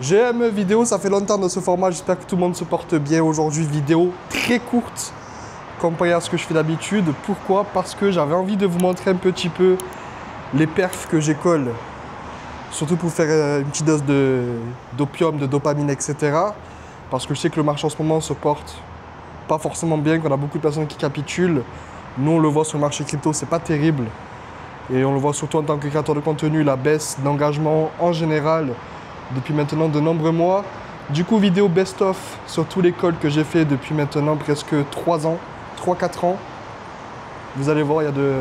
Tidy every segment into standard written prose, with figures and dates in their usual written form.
GM vidéo, ça fait longtemps dans ce format, j'espère que tout le monde se porte bien aujourd'hui. Vidéo très courte comparé à ce que je fais d'habitude. Pourquoi? Parce que j'avais envie de vous montrer un petit peu les perfs que j'école. Surtout pour faire une petite dose d'opium, de dopamine, etc. Parce que je sais que le marché en ce moment se porte pas forcément bien, qu'on a beaucoup de personnes qui capitulent. Nous, on le voit sur le marché crypto, c'est pas terrible. Et on le voit surtout en tant que créateur de contenu, la baisse d'engagement en général depuis maintenant de nombreux mois. Du coup, vidéo best-of sur tous les calls que j'ai fait depuis maintenant presque 3 ans, 3-4 ans. Vous allez voir, il y a de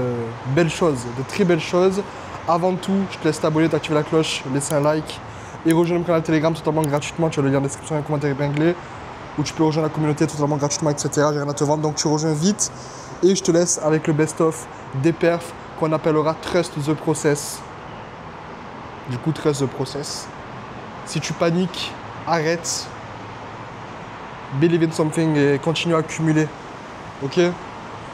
belles choses, de très belles choses. Avant tout, je te laisse t'abonner, t'activer la cloche, laisser un like et rejoindre mon canal Telegram totalement gratuitement. Tu as le lien en description et un commentaire épinglé où tu peux rejoindre la communauté totalement gratuitement, etc. J'ai rien à te vendre, donc tu rejoins vite. Et je te laisse avec le best-of des perfs qu'on appellera Trust the Process. Du coup, Trust the Process. Si tu paniques, arrête. Believe in something et continue à accumuler. Ok?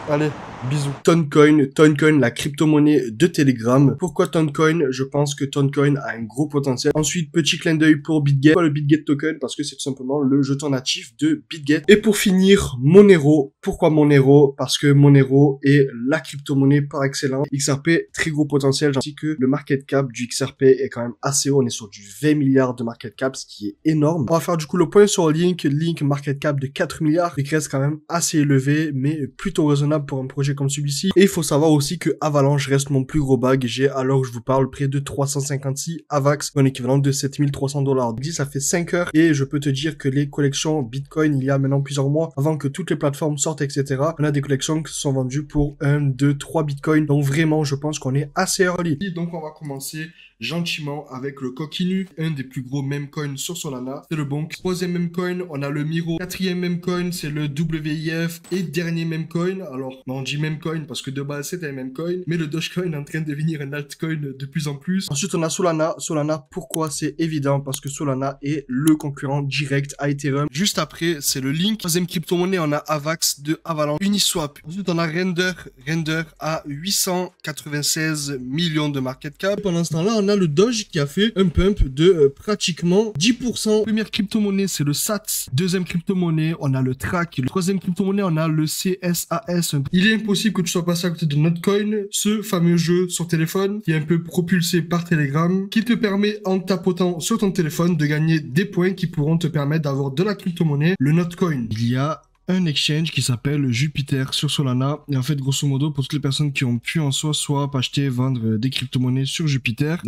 Allez. Bisous. Toncoin, la crypto-monnaie de Telegram. Pourquoi Toncoin? Je pense que Toncoin a un gros potentiel. Ensuite, petit clin d'œil pour BitGet. Pourquoi le BitGet token? Parce que c'est tout simplement le jeton natif de BitGet. Et pour finir, Monero. Pourquoi Monero? Parce que Monero est la crypto-monnaie par excellence. XRP, très gros potentiel. Ainsi que le market cap du XRP est quand même assez haut. On est sur du 20 milliards de market cap, ce qui est énorme. On va faire du coup le point sur Link market cap de 4 milliards. Il reste quand même assez élevé, mais plutôt raisonnable pour un projet comme celui-ci. Et il faut savoir aussi que Avalanche reste mon plus gros bag. J'ai, alors que je vous parle, près de 356 AVAX, un équivalent de 7300 $. Ça fait 5 heures et je peux te dire que les collections Bitcoin, il y a maintenant plusieurs mois, avant que toutes les plateformes sortent, etc., on a des collections qui sont vendues pour 1, 2, 3 Bitcoin. Donc vraiment, je pense qu'on est assez early. Et donc, on va commencer gentiment avec le Coquinu, un des plus gros meme coins sur Solana, c'est le Bonk. Troisième meme coin, on a le Miro. Quatrième meme coin, c'est le WIF. Et dernier meme coin, alors on dit meme coin parce que de base c'était un meme coin, mais le Dogecoin est en train de devenir un altcoin de plus en plus. Ensuite on a Solana. Solana, pourquoi? C'est évident parce que Solana est le concurrent direct à Ethereum. Juste après, c'est le Link. Troisième crypto-monnaie, on a Avax de Avalanche. Uniswap. Ensuite on a Render. Render à 896 millions de market cap. Pendant ce temps-là, on a le Doge qui a fait un pump de pratiquement 10%. Première crypto-monnaie, c'est le SATS. Deuxième crypto-monnaie, on a le TRAC. Le troisième crypto-monnaie, on a le CSAS. Il est impossible que tu sois passé à côté de Notcoin, ce fameux jeu sur téléphone qui est un peu propulsé par Telegram, qui te permet en tapotant sur ton téléphone de gagner des points qui pourront te permettre d'avoir de la crypto-monnaie, le Notcoin. Il y a un exchange qui s'appelle Jupiter sur Solana. Et en fait, grosso modo, pour toutes les personnes qui ont pu en soi soit acheter, vendre des crypto-monnaies sur Jupiter,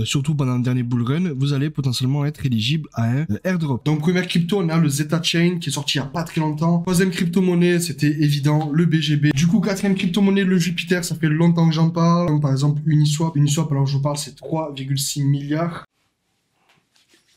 surtout pendant le dernier bull run, vous allez potentiellement être éligible à un airdrop. Donc, première crypto, on a le Zeta Chain qui est sorti il n'y a pas très longtemps. Troisième crypto-monnaie, c'était évident, le BGB. Du coup, quatrième crypto-monnaie, le Jupiter, ça fait longtemps que j'en parle. Comme par exemple Uniswap. Uniswap, alors je vous parle, c'est 3,6 milliards.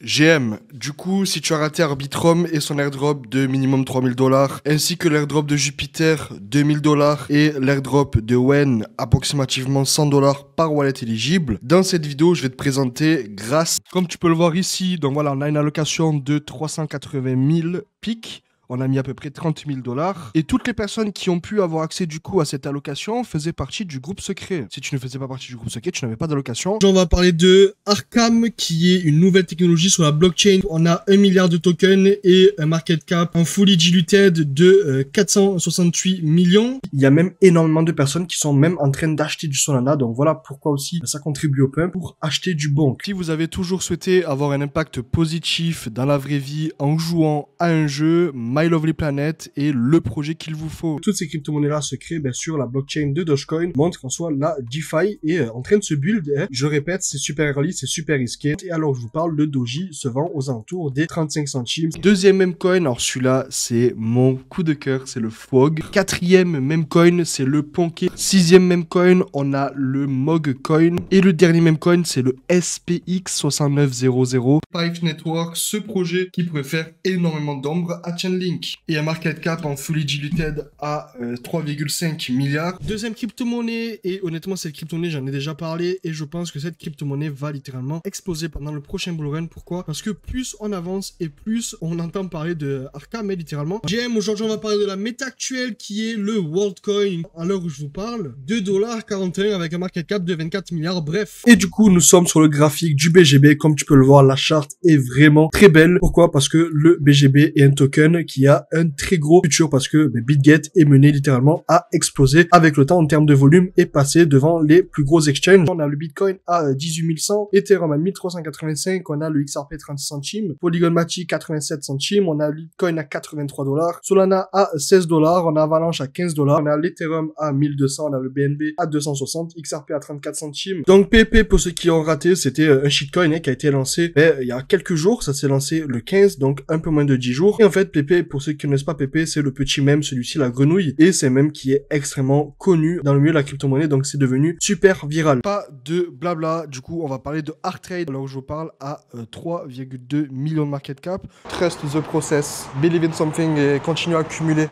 GM, du coup, si tu as raté Arbitrum et son airdrop de minimum 3000 $, ainsi que l'airdrop de Jupiter 2000 $ et l'airdrop de Wen approximativement 100 $ par wallet éligible, dans cette vidéo, je vais te présenter grâce, comme tu peux le voir ici, donc voilà, on a une allocation de 380 000 pics. On a mis à peu près 30 000 $. Et toutes les personnes qui ont pu avoir accès du coup à cette allocation faisaient partie du groupe secret. Si tu ne faisais pas partie du groupe secret, tu n'avais pas d'allocation. On va parler de Arkham, qui est une nouvelle technologie sur la blockchain. On a 1 milliard de tokens et un market cap en fully diluted de 468 millions. Il y a même énormément de personnes qui sont même en train d'acheter du Solana. Donc voilà pourquoi aussi ça contribue au pump pour acheter du Bonk. Si vous avez toujours souhaité avoir un impact positif dans la vraie vie en jouant à un jeu, My Lovely Planet est le projet qu'il vous faut. Toutes ces crypto-monnaies-là se créent bien sûr la blockchain de Dogecoin, montre qu'en soit la DeFi est en train de se build. Je répète, c'est super early, c'est super risqué. Et alors je vous parle, le Doji se vend aux alentours des 35 centimes. Deuxième meme coin, alors celui-là c'est mon coup de cœur, c'est le Fog. Quatrième meme coin, c'est le Ponké. Sixième meme coin, on a le Mog Coin. Et le dernier meme coin, c'est le SPX 6900. Pipe Network, ce projet qui pourrait faire énormément d'ombre à Chainlink. Chainlink et un market cap en fully diluted à 3,5 milliards. Deuxième crypto-monnaie, et honnêtement cette crypto-monnaie j'en ai déjà parlé et je pense que cette crypto-monnaie va littéralement exploser pendant le prochain bull run. Pourquoi? Parce que plus on avance et plus on entend parler de Arca, mais littéralement. GM, aujourd'hui on va parler de la méta actuelle qui est le Worldcoin. À l'heure où je vous parle, 2,41 $ avec un market cap de 24 milliards, bref. Et du coup nous sommes sur le graphique du BGB, comme tu peux le voir, la charte est vraiment très belle. Pourquoi? Parce que le BGB est un token qui a un très gros futur, parce que BitGet est mené littéralement à exploser avec le temps en termes de volume et passer devant les plus gros exchanges. On a le Bitcoin à 18 100, Ethereum à 1385, on a le XRP 30 centimes, Polygon Matic 87 centimes, on a le Bitcoin à 83 $, Solana à 16 $, on a Avalanche à 15 $, on a l'Ethereum à 1200, on a le BNB à 260, XRP à 34 centimes. Donc PP, pour ceux qui ont raté, c'était un shitcoin qui a été lancé il y a quelques jours, ça s'est lancé le 15, donc un peu moins de 10 jours. Et en fait, PP, pour ceux qui ne connaissent pas PP, c'est le petit mème, celui-ci, la grenouille. Et c'est un mème qui est extrêmement connu dans le milieu de la crypto-monnaie, donc c'est devenu super viral. Pas de blabla, du coup, on va parler de Arctrade, alors où je vous parle, à 3,2 millions de market cap. Trust the process, believe in something et continue à accumuler